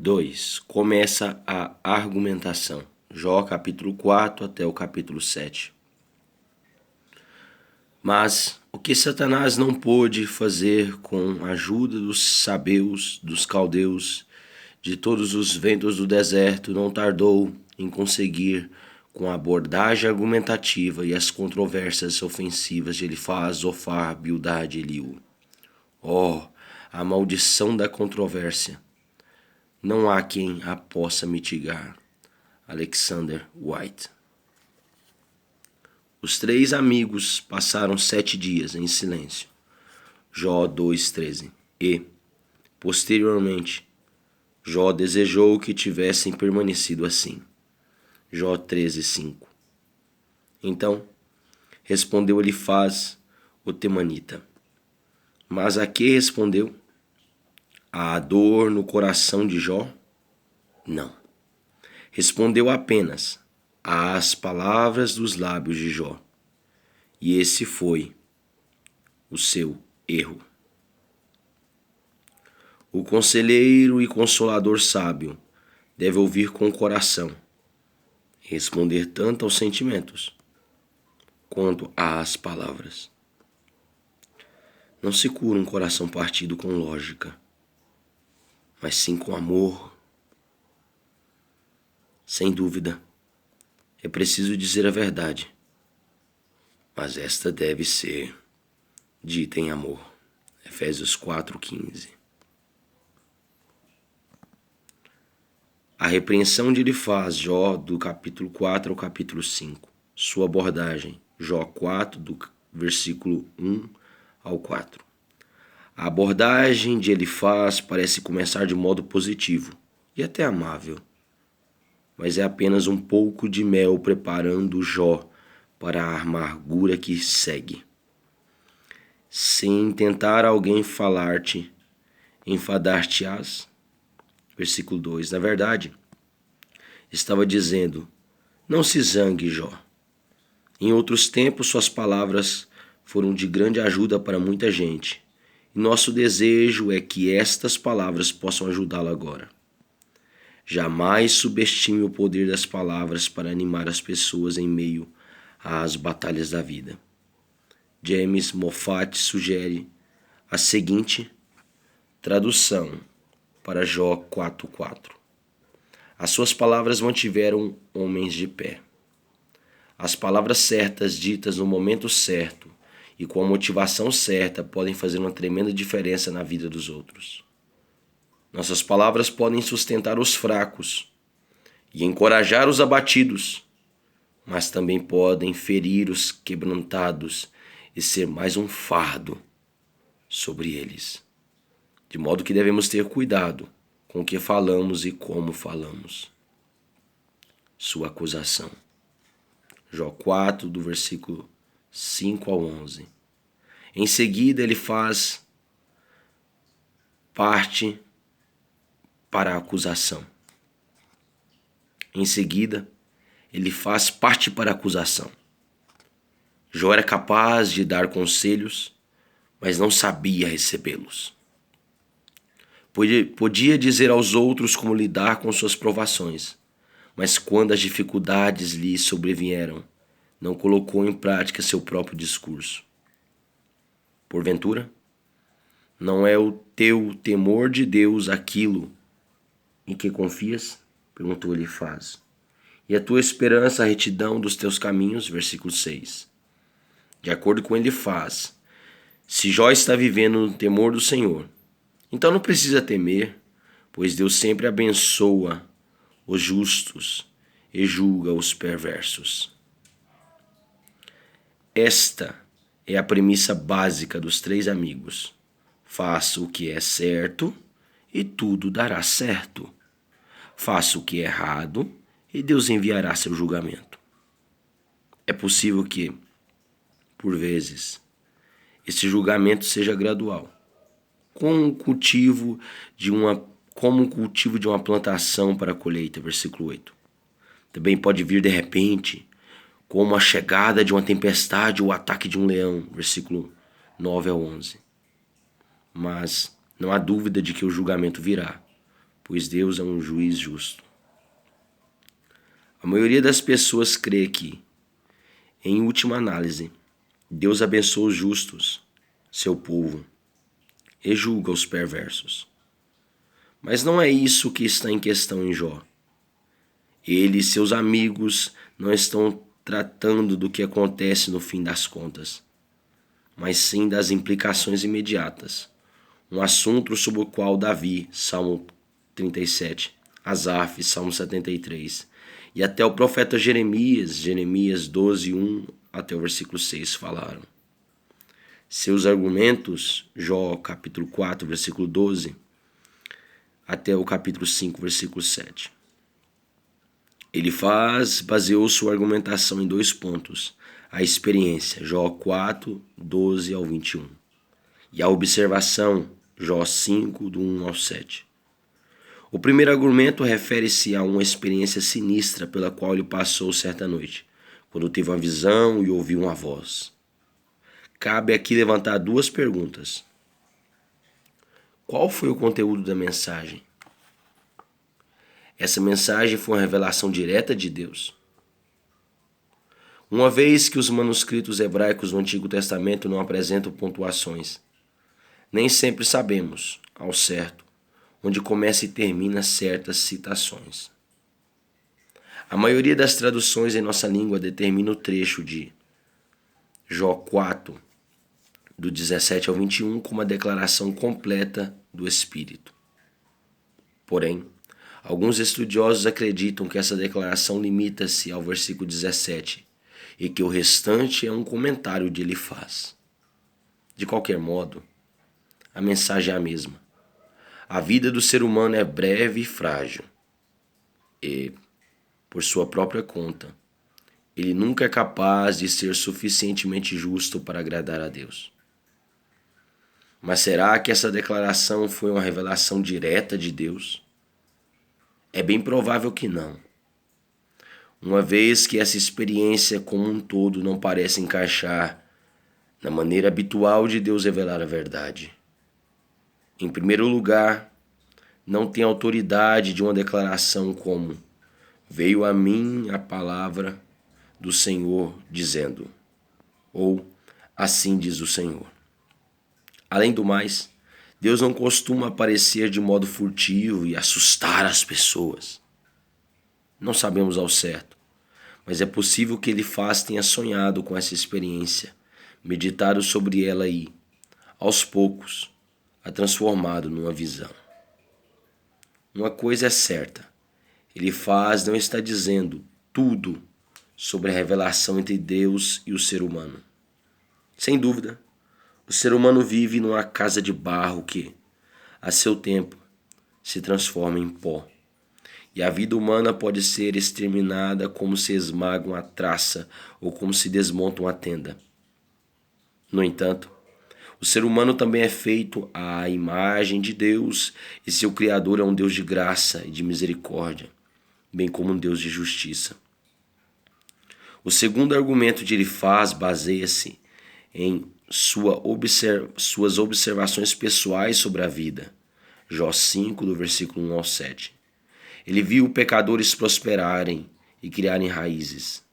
2. Começa a argumentação. Jó capítulo 4 até o capítulo 7. Mas o que Satanás não pôde fazer com a ajuda dos sabeus, dos caldeus, de todos os ventos do deserto, não tardou em conseguir com a abordagem argumentativa e as controvérsias ofensivas de Elifaz, Zofar, Bildade e Eliú. Oh, a maldição da controvérsia! Não há quem a possa mitigar. Alexander White. Os três amigos passaram 7 dias em silêncio. Jó 2,13. E, posteriormente, Jó desejou que tivessem permanecido assim. Jó 13,5. Então, respondeu Elifaz, o temanita. Mas a que respondeu? A dor no coração de Jó? Não. Respondeu apenas às palavras dos lábios de Jó. E esse foi o seu erro. O conselheiro e consolador sábio deve ouvir com o coração, responder tanto aos sentimentos quanto às palavras. Não se cura um coração partido com lógica, mas sim com amor. Sem dúvida, é preciso dizer a verdade, mas esta deve ser dita em amor. Efésios 4,15. A repreensão de Elifaz, Jó, do capítulo 4 ao capítulo 5. Sua abordagem, Jó 4, do versículo 1 ao 4. A abordagem de Elifaz parece começar de modo positivo e até amável, mas é apenas um pouco de mel preparando Jó para a amargura que segue. Sem tentar alguém falar-te, enfadar-te-ás. Versículo 2. Na verdade, estava dizendo, não se zangue, Jó. Em outros tempos, suas palavras foram de grande ajuda para muita gente, e nosso desejo é que estas palavras possam ajudá-lo agora. Jamais subestime o poder das palavras para animar as pessoas em meio às batalhas da vida. James Moffat sugere a seguinte tradução para Jó 4,4. As suas palavras mantiveram homens de pé. As palavras certas, ditas no momento certo e com a motivação certa, podem fazer uma tremenda diferença na vida dos outros. Nossas palavras podem sustentar os fracos e encorajar os abatidos, mas também podem ferir os quebrantados e ser mais um fardo sobre eles. De modo que devemos ter cuidado com o que falamos e como falamos. Sua acusação. Jó 4, do versículo 5 ao 11. Em seguida, ele faz parte para a acusação. Em seguida, ele faz parte para a acusação. Jó era capaz de dar conselhos, mas não sabia recebê-los. Podia dizer aos outros como lidar com suas provações, mas quando as dificuldades lhe sobrevieram, não colocou em prática seu próprio discurso. Porventura, não é o teu temor de Deus aquilo em que confias? Perguntou Elifaz. E a tua esperança a retidão dos teus caminhos? Versículo 6. De acordo com Elifaz, se Jó está vivendo no temor do Senhor, então não precisa temer, pois Deus sempre abençoa os justos e julga os perversos. Esta é a premissa básica dos três amigos. Faça o que é certo e tudo dará certo. Faça o que é errado e Deus enviará seu julgamento. É possível que, por vezes, esse julgamento seja gradual, como o cultivo de uma plantação para a colheita, versículo 8. Também pode vir de repente, como a chegada de uma tempestade ou o ataque de um leão, versículo 9 ao 11. Mas não há dúvida de que o julgamento virá, pois Deus é um juiz justo. A maioria das pessoas crê que, em última análise, Deus abençoa os justos, seu povo, e julga os perversos. Mas não é isso que está em questão em Jó. Ele e seus amigos não estão tratando do que acontece no fim das contas, mas sim das implicações imediatas. Um assunto sobre o qual Davi, Salmo 37, Asaf, Salmo 73, e até o profeta Jeremias 12, 1 até o versículo 6 falaram. Seus argumentos, Jó capítulo 4, versículo 12, até o capítulo 5, versículo 7. Baseou sua argumentação em 2 pontos. A experiência, Jó 4, 12 ao 21. E a observação, Jó 5, do 1 ao 7. O primeiro argumento refere-se a uma experiência sinistra pela qual ele passou certa noite, quando teve uma visão e ouviu uma voz. Cabe aqui levantar 2 perguntas. Qual foi o conteúdo da mensagem? Essa mensagem foi uma revelação direta de Deus. Uma vez que os manuscritos hebraicos do Antigo Testamento não apresentam pontuações, nem sempre sabemos, ao certo, onde começa e termina certas citações. A maioria das traduções em nossa língua determina o trecho de Jó 4, do 17 ao 21, como a declaração completa do Espírito. Porém, alguns estudiosos acreditam que essa declaração limita-se ao versículo 17 e que o restante é um comentário de Elifaz. De qualquer modo, a mensagem é a mesma. A vida do ser humano é breve e frágil e, por sua própria conta, ele nunca é capaz de ser suficientemente justo para agradar a Deus. Mas será que essa declaração foi uma revelação direta de Deus? É bem provável que não. Uma vez que essa experiência como um todo não parece encaixar na maneira habitual de Deus revelar a verdade. Em primeiro lugar, não tem autoridade de uma declaração como: veio a mim a palavra do Senhor dizendo, ou assim diz o Senhor. Além do mais, Deus não costuma aparecer de modo furtivo e assustar as pessoas. Não sabemos ao certo, mas é possível que Elifaz tenha sonhado com essa experiência, meditado sobre ela e, aos poucos, a transformado numa visão. Uma coisa é certa, Elifaz não está dizendo tudo sobre a revelação entre Deus e o ser humano. Sem dúvida, o ser humano vive numa casa de barro que, a seu tempo, se transforma em pó. E a vida humana pode ser exterminada como se esmaga uma traça ou como se desmonta uma tenda. No entanto, o ser humano também é feito à imagem de Deus e seu Criador é um Deus de graça e de misericórdia, bem como um Deus de justiça. O segundo argumento de Elifaz baseia-se em suas observações pessoais sobre a vida. Jó 5, do versículo 1 ao 7. Ele viu pecadores prosperarem e criarem raízes,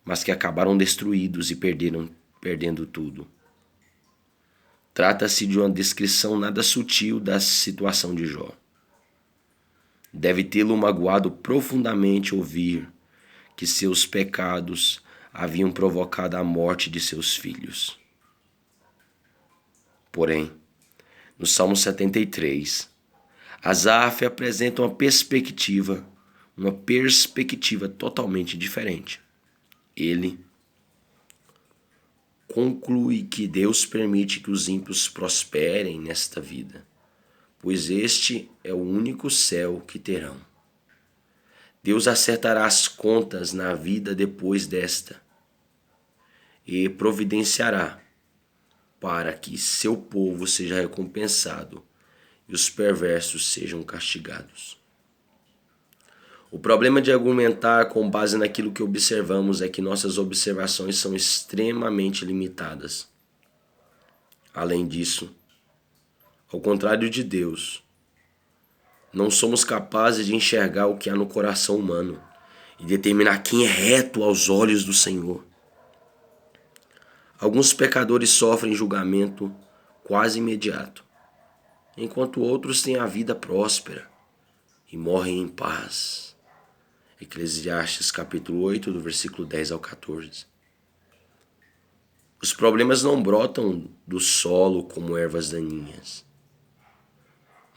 mas que acabaram destruídos e perdendo tudo. Trata-se de uma descrição nada sutil da situação de Jó. Deve tê-lo magoado profundamente ouvir que seus pecados haviam provocado a morte de seus filhos. Porém, no Salmo 73, Asaf apresenta uma perspectiva totalmente diferente. Ele conclui que Deus permite que os ímpios prosperem nesta vida, pois este é o único céu que terão. Deus acertará as contas na vida depois desta e providenciará para que seu povo seja recompensado e os perversos sejam castigados. O problema de argumentar com base naquilo que observamos é que nossas observações são extremamente limitadas. Além disso, ao contrário de Deus, não somos capazes de enxergar o que há no coração humano e determinar quem é reto aos olhos do Senhor. Alguns pecadores sofrem julgamento quase imediato, enquanto outros têm a vida próspera e morrem em paz. Eclesiastes capítulo 8, do versículo 10 ao 14. Os problemas não brotam do solo como ervas daninhas,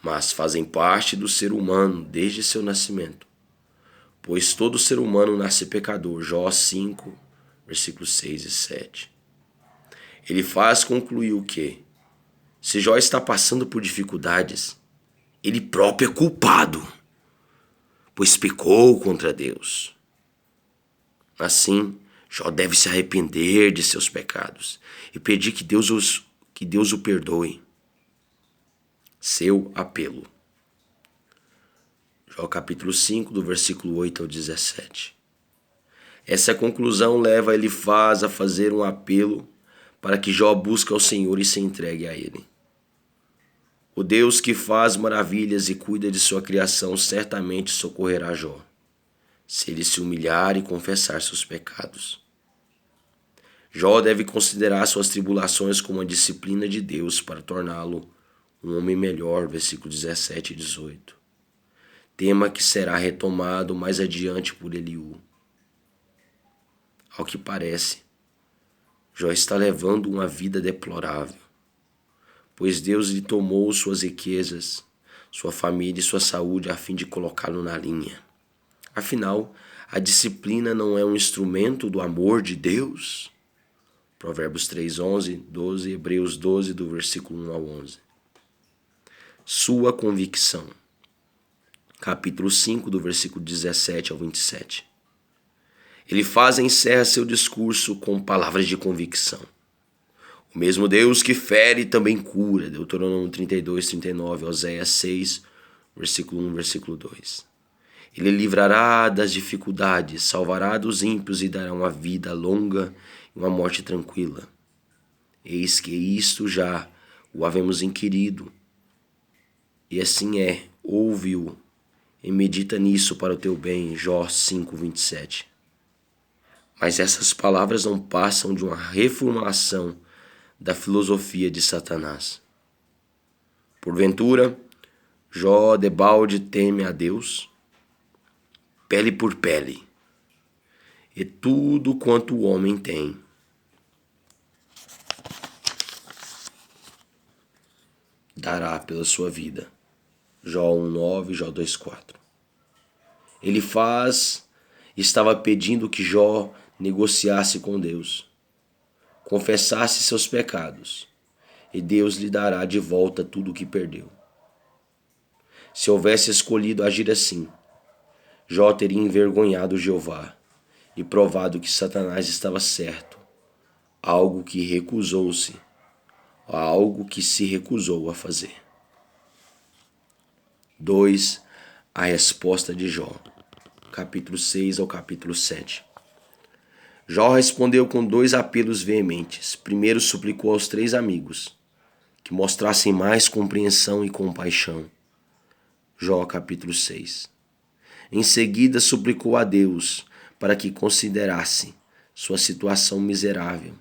mas fazem parte do ser humano desde seu nascimento. Pois todo ser humano nasce pecador. Jó 5, versículos 6 e 7. Ele faz concluir o que? Se Jó está passando por dificuldades, ele próprio é culpado, pois pecou contra Deus. Assim, Jó deve se arrepender de seus pecados e pedir que Deus o perdoe. Seu apelo. Jó capítulo 5, do versículo 8 ao 17. Essa conclusão leva Elifaz a fazer um apelo para que Jó busque ao Senhor e se entregue a Ele. O Deus que faz maravilhas e cuida de sua criação certamente socorrerá Jó, se ele se humilhar e confessar seus pecados. Jó deve considerar suas tribulações como uma disciplina de Deus para torná-lo um homem melhor, versículos 17 e 18. Tema que será retomado mais adiante por Eliú. Ao que parece, Jó está levando uma vida deplorável, pois Deus lhe tomou suas riquezas, sua família e sua saúde a fim de colocá-lo na linha. Afinal, a disciplina não é um instrumento do amor de Deus? Provérbios 3, 11, 12, Hebreus 12, do versículo 1 ao 11. Sua convicção. Capítulo 5, do versículo 17 ao 27. Elifaz encerra seu discurso com palavras de convicção. O mesmo Deus que fere também cura. Deuteronômio 32, 39, Oséias 6, versículo 1, versículo 2. Ele livrará das dificuldades, salvará dos ímpios e dará uma vida longa e uma morte tranquila. Eis que isto já o havemos inquirido. E assim é, ouve-o e medita nisso para o teu bem. Jó 5, 27. Mas essas palavras não passam de uma reformulação da filosofia de Satanás. Porventura, Jó debalde teme a Deus, pele por pele, e tudo quanto o homem tem. Dará pela sua vida. Jó 1:9, Jó 2:4. Elifaz estava pedindo que Jó negociasse com Deus, confessasse seus pecados, e Deus lhe dará de volta tudo o que perdeu. Se houvesse escolhido agir assim, Jó teria envergonhado Jeová e provado que Satanás estava certo, algo que se recusou a fazer. 2. A resposta de Jó. Capítulo 6 ao capítulo 7. Jó respondeu com 2 apelos veementes. Primeiro suplicou aos 3 amigos que mostrassem mais compreensão e compaixão. Jó capítulo 6. Em seguida suplicou a Deus para que considerasse sua situação miserável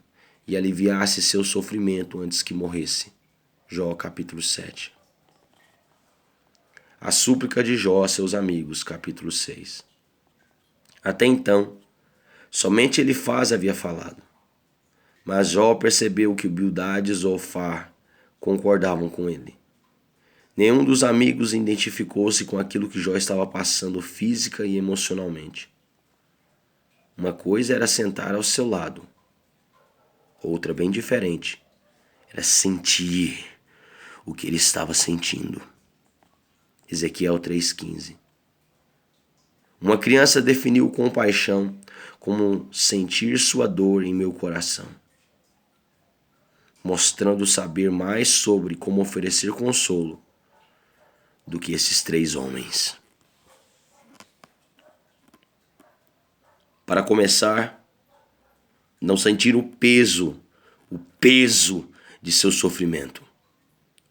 e aliviasse seu sofrimento antes que morresse. Jó capítulo 7. A súplica de Jó a seus amigos, capítulo 6. Até então, somente Elifaz havia falado, mas Jó percebeu que Bildade e Zofar concordavam com ele. Nenhum dos amigos identificou-se com aquilo que Jó estava passando física e emocionalmente. Uma coisa era sentar ao seu lado, outra bem diferente era sentir o que ele estava sentindo. Ezequiel 3,15. Uma criança definiu compaixão como sentir sua dor em meu coração, mostrando saber mais sobre como oferecer consolo do que esses 3 homens. Para começar, não sentir o peso de seu sofrimento.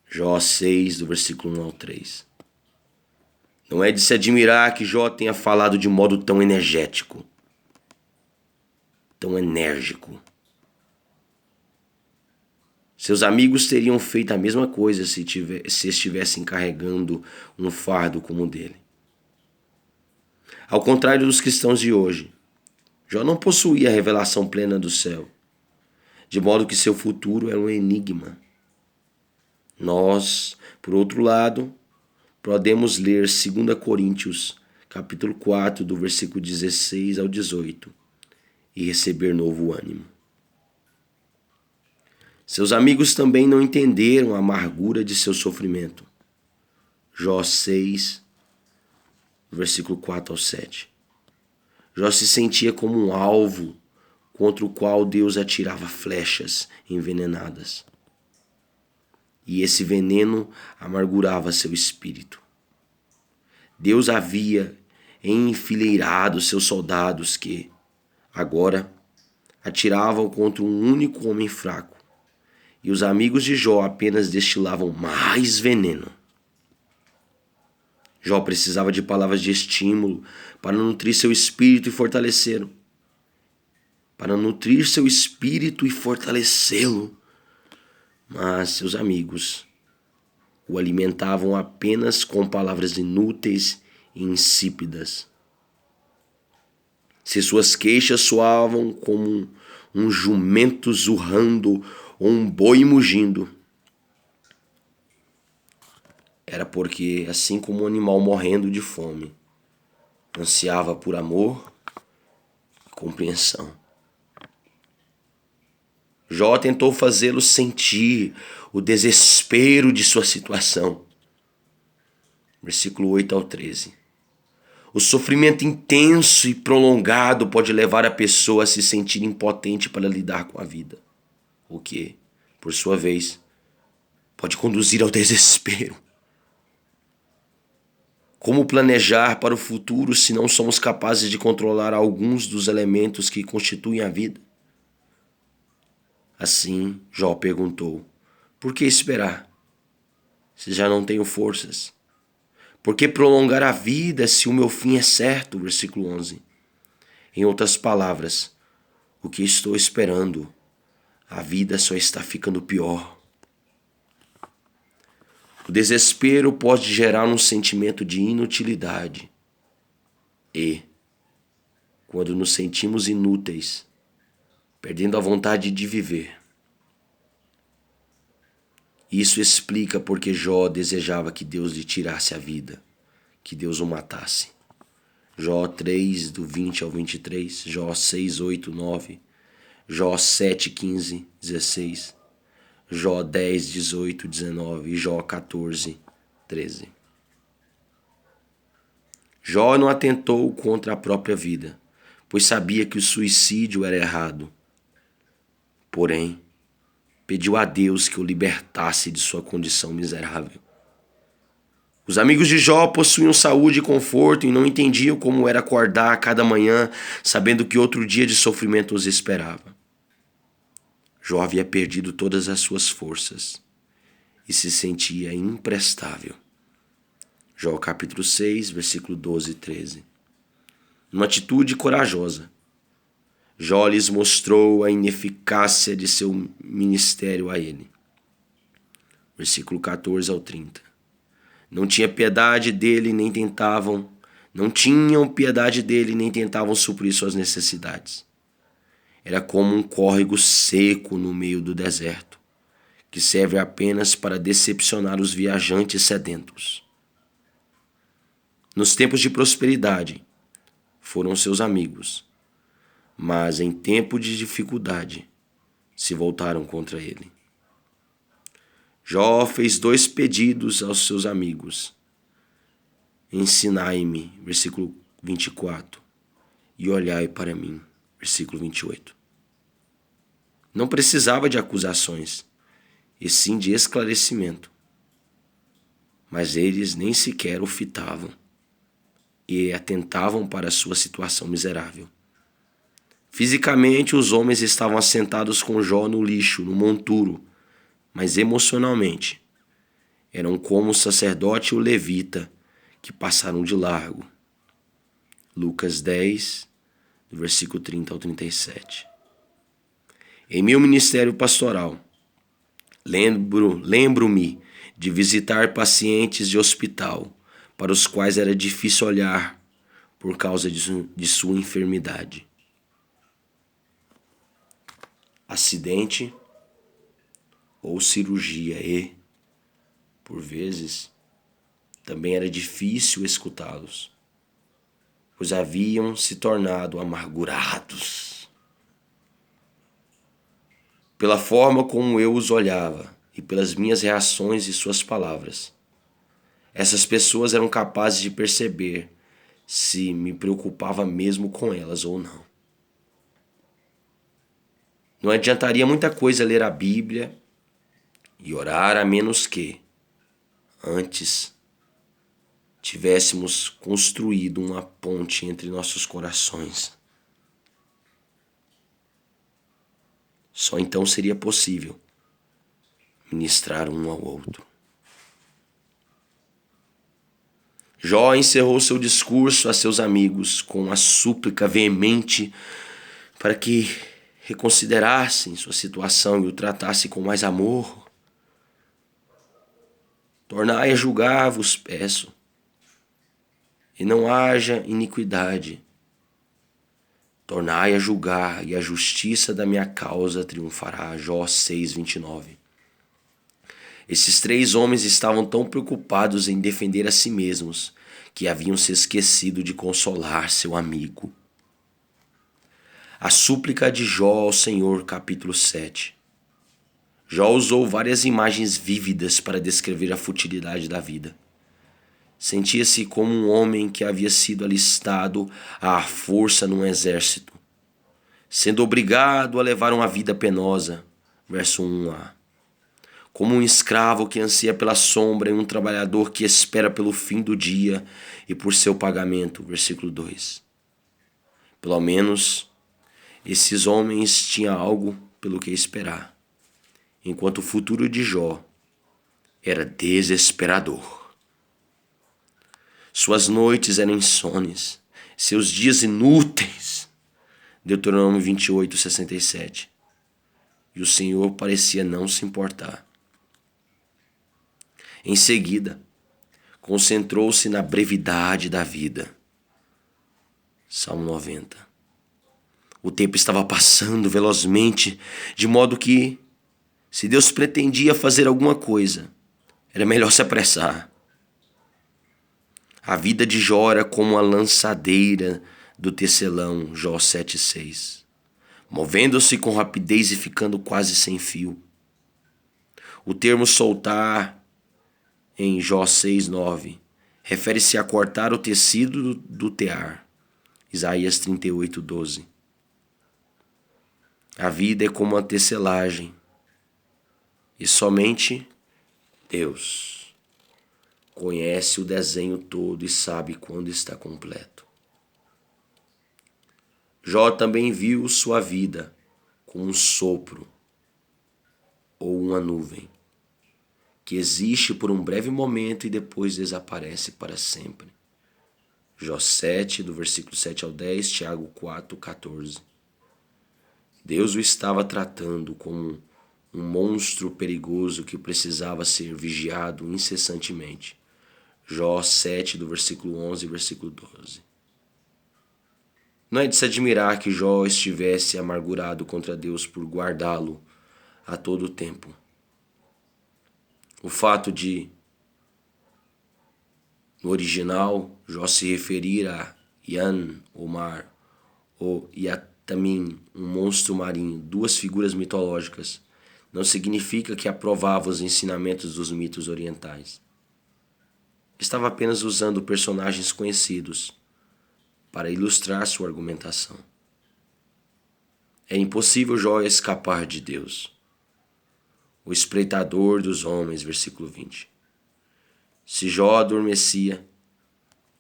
Jó 6, do versículo 1 ao 3. Não é de se admirar que Jó tenha falado de modo tão energético, tão enérgico. Seus amigos teriam feito a mesma coisa se estivessem carregando um fardo como o dele. Ao contrário dos cristãos de hoje, Jó não possuía a revelação plena do céu, de modo que seu futuro era um enigma. Nós, por outro lado, podemos ler 2 Coríntios, capítulo 4, do versículo 16 ao 18, e receber novo ânimo. Seus amigos também não entenderam a amargura de seu sofrimento. Jó 6, versículo 4 ao 7. Jó se sentia como um alvo contra o qual Deus atirava flechas envenenadas. E esse veneno amargurava seu espírito. Deus havia enfileirado seus soldados que, agora, atiravam contra um único homem fraco. E os amigos de Jó apenas destilavam mais veneno. Jó precisava de palavras de estímulo para nutrir seu espírito e fortalecê-lo. Mas seus amigos o alimentavam apenas com palavras inúteis e insípidas. Se suas queixas soavam como um jumento zurrando ou um boi mugindo, era porque, assim como um animal morrendo de fome, ansiava por amor e compreensão. Jó tentou fazê-lo sentir o desespero de sua situação. Versículo 8 ao 13. O sofrimento intenso e prolongado pode levar a pessoa a se sentir impotente para lidar com a vida, o que, por sua vez, pode conduzir ao desespero. Como planejar para o futuro se não somos capazes de controlar alguns dos elementos que constituem a vida? Assim, Jó perguntou: por que esperar, se já não tenho forças? Por que prolongar a vida se o meu fim é certo? Versículo 11. Em outras palavras, o que estou esperando? A vida só está ficando pior. O desespero pode gerar um sentimento de inutilidade. E, quando nos sentimos inúteis, perdendo a vontade de viver, isso explica porque Jó desejava que Deus lhe tirasse a vida, que Deus o matasse. Jó 3, do 20 ao 23, Jó 6, 8, 9, Jó 7, 15, 16, Jó 10, 18, 19 e Jó 14, 13. Jó não atentou contra a própria vida, pois sabia que o suicídio era errado. Porém, pediu a Deus que o libertasse de sua condição miserável. Os amigos de Jó possuíam saúde e conforto e não entendiam como era acordar a cada manhã sabendo que outro dia de sofrimento os esperava. Jó havia perdido todas as suas forças e se sentia imprestável. Jó capítulo 6, versículo 12 e 13. Numa atitude corajosa, Jó lhes mostrou a ineficácia de seu ministério a ele. Versículo 14 ao 30. Não tinham piedade dele, nem tentavam suprir suas necessidades. Era como um córrego seco no meio do deserto, que serve apenas para decepcionar os viajantes sedentos. Nos tempos de prosperidade, foram seus amigos, mas em tempo de dificuldade, se voltaram contra ele. Jó fez 2 pedidos aos seus amigos. Ensinai-me, versículo 24, e olhai para mim, versículo 28. Não precisava de acusações, e sim de esclarecimento. Mas eles nem sequer o fitavam e atentavam para a sua situação miserável. Fisicamente, os homens estavam assentados com Jó no lixo, no monturo, mas emocionalmente eram como o sacerdote e o levita que passaram de largo. Lucas 10, do versículo 30 ao 37. Em meu ministério pastoral, lembro-me de visitar pacientes de hospital para os quais era difícil olhar por causa de sua enfermidade. Acidente ou cirurgia e, por vezes, também era difícil escutá-los, pois haviam se tornado amargurados. Pela forma como eu os olhava e pelas minhas reações e suas palavras, essas pessoas eram capazes de perceber se me preocupava mesmo com elas ou não. Não adiantaria muita coisa ler a Bíblia e orar a menos que, antes, tivéssemos construído uma ponte entre nossos corações. Só então seria possível ministrar um ao outro. Jó encerrou seu discurso a seus amigos com uma súplica veemente para que reconsiderassem sua situação e o tratassem com mais amor. Tornai a julgar, vos peço, e não haja iniquidade. Tornai a julgar, e a justiça da minha causa triunfará. Jó 6:29. Esses 3 homens estavam tão preocupados em defender a si mesmos que haviam se esquecido de consolar seu amigo. A súplica de Jó ao Senhor, capítulo 7. Jó usou várias imagens vívidas para descrever a futilidade da vida. Sentia-se como um homem que havia sido alistado à força num exército, sendo obrigado a levar uma vida penosa. Verso 1a. Como um escravo que ansia pela sombra e um trabalhador que espera pelo fim do dia e por seu pagamento. Versículo 2. Pelo menos esses homens tinham algo pelo que esperar, enquanto o futuro de Jó era desesperador. Suas noites eram insones, seus dias inúteis. Deuteronômio 28:67. E o Senhor parecia não se importar. Em seguida, concentrou-se na brevidade da vida. Salmo 90. O tempo estava passando velozmente, de modo que, se Deus pretendia fazer alguma coisa, era melhor se apressar. A vida de Jó era como a lançadeira do tecelão, Jó 7:6, movendo-se com rapidez e ficando quase sem fio. O termo soltar, em Jó 6:9, refere-se a cortar o tecido do tear, Isaías 38:12. A vida é como a tecelagem, e somente Deus conhece o desenho todo e sabe quando está completo. Jó também viu sua vida como um sopro ou uma nuvem, que existe por um breve momento e depois desaparece para sempre. Jó 7, do versículo 7 ao 10, Tiago 4:14. Deus o estava tratando como um monstro perigoso que precisava ser vigiado incessantemente. Jó 7, do versículo 11 e versículo 12. Não é de se admirar que Jó estivesse amargurado contra Deus por guardá-lo a todo tempo. O fato de, no original, Jó se referir a Yan, o mar, ou Yatamim, um monstro marinho, 2 figuras mitológicas, não significa que aprovava os ensinamentos dos mitos orientais. Estava apenas usando personagens conhecidos para ilustrar sua argumentação. É impossível Jó escapar de Deus, o espreitador dos homens, versículo 20. Se Jó adormecia,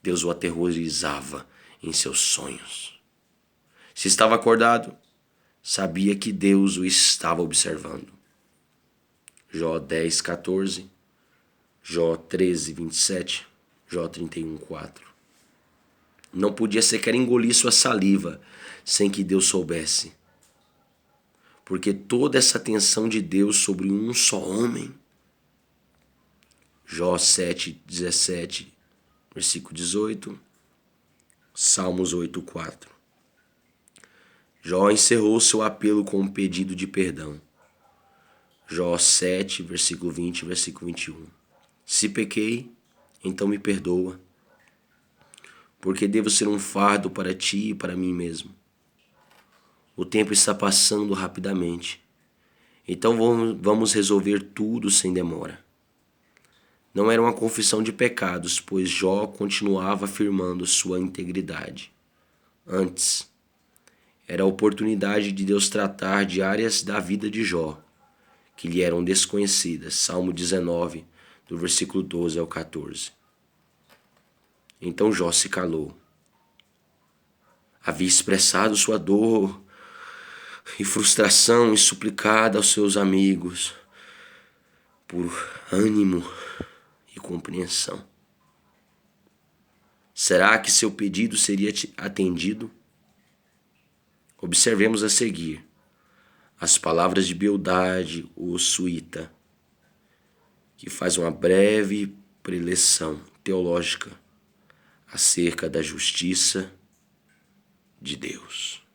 Deus o aterrorizava em seus sonhos. Se estava acordado, sabia que Deus o estava observando. Jó 10:14, Jó 13:27. Jó 31:4. Não podia sequer engolir sua saliva sem que Deus soubesse. Porque toda essa atenção de Deus sobre um só homem. Jó 7:17, versículo 18. Salmos 8:4. Jó encerrou seu apelo com um pedido de perdão. Jó 7, versículo 20 e versículo 21. Se pequei, então me perdoa, porque devo ser um fardo para ti e para mim mesmo. O tempo está passando rapidamente, então vamos resolver tudo sem demora. Não era uma confissão de pecados, pois Jó continuava afirmando sua integridade. Antes, era a oportunidade de Deus tratar de áreas da vida de Jó, que lhe eram desconhecidas. Salmo 19, do versículo 12 ao 14. Então Jó se calou. Havia expressado sua dor e frustração e suplicado aos seus amigos por ânimo e compreensão. Será que seu pedido seria atendido? Observemos a seguir as palavras de Bildade, o suíta, que faz uma breve preleção teológica acerca da justiça de Deus.